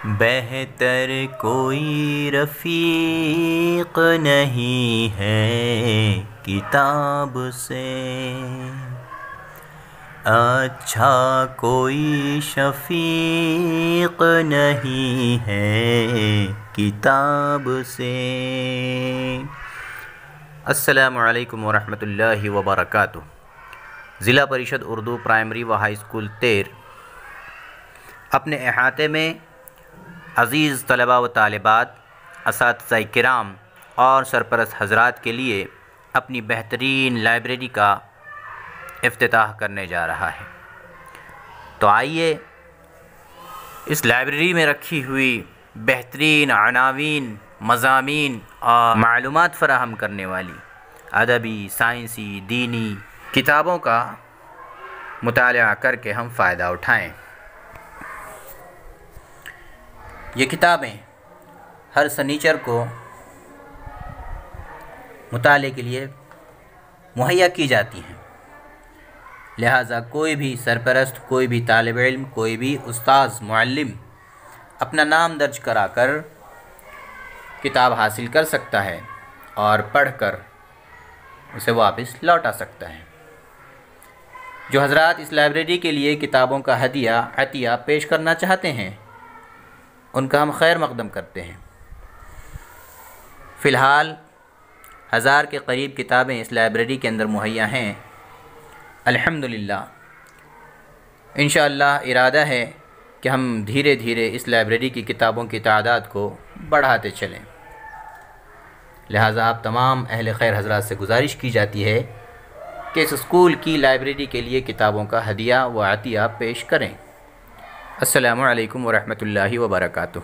بہتر کوئی رفیق نہیں ہے کتاب سے، اچھا کوئی شفیق نہیں ہے کتاب سے۔ السلام علیکم ورحمۃ اللہ وبرکاتہ۔ ضلع پریشد اردو پرائمری و ہائی اسکول تیر اپنے احاطے میں عزیز طلباء و طالبات، اساتذہ کرام اور سرپرست حضرات کے لیے اپنی بہترین لائبریری کا افتتاح کرنے جا رہا ہے۔ تو آئیے اس لائبریری میں رکھی ہوئی بہترین عناوین، مضامین اور معلومات فراہم کرنے والی ادبی، سائنسی، دینی کتابوں کا مطالعہ کر کے ہم فائدہ اٹھائیں۔ یہ کتابیں ہر سنیچر کو مطالعے کے لیے مہیا کی جاتی ہیں، لہٰذا کوئی بھی سرپرست، کوئی بھی طالب علم، کوئی بھی استاذ، معلم اپنا نام درج کرا کر کتاب حاصل کر سکتا ہے اور پڑھ کر اسے واپس لوٹا سکتا ہے۔ جو حضرات اس لائبریری کے لیے کتابوں کا ہدیہ، عطیہ پیش کرنا چاہتے ہیں، ان کا ہم خیر مقدم کرتے ہیں۔ فی الحال 1000 کے قریب کتابیں اس لائبریری کے اندر مہیا ہیں۔ الحمدللہ انشاءاللہ ارادہ ہے کہ ہم دھیرے دھیرے اس لائبریری کی کتابوں کی تعداد کو بڑھاتے چلیں، لہٰذا آپ تمام اہل خیر حضرات سے گزارش کی جاتی ہے کہ اس اسکول کی لائبریری کے لیے کتابوں کا ہدیہ و عطیہ پیش کریں۔ السلام علیکم ورحمۃ اللہ وبرکاتہ۔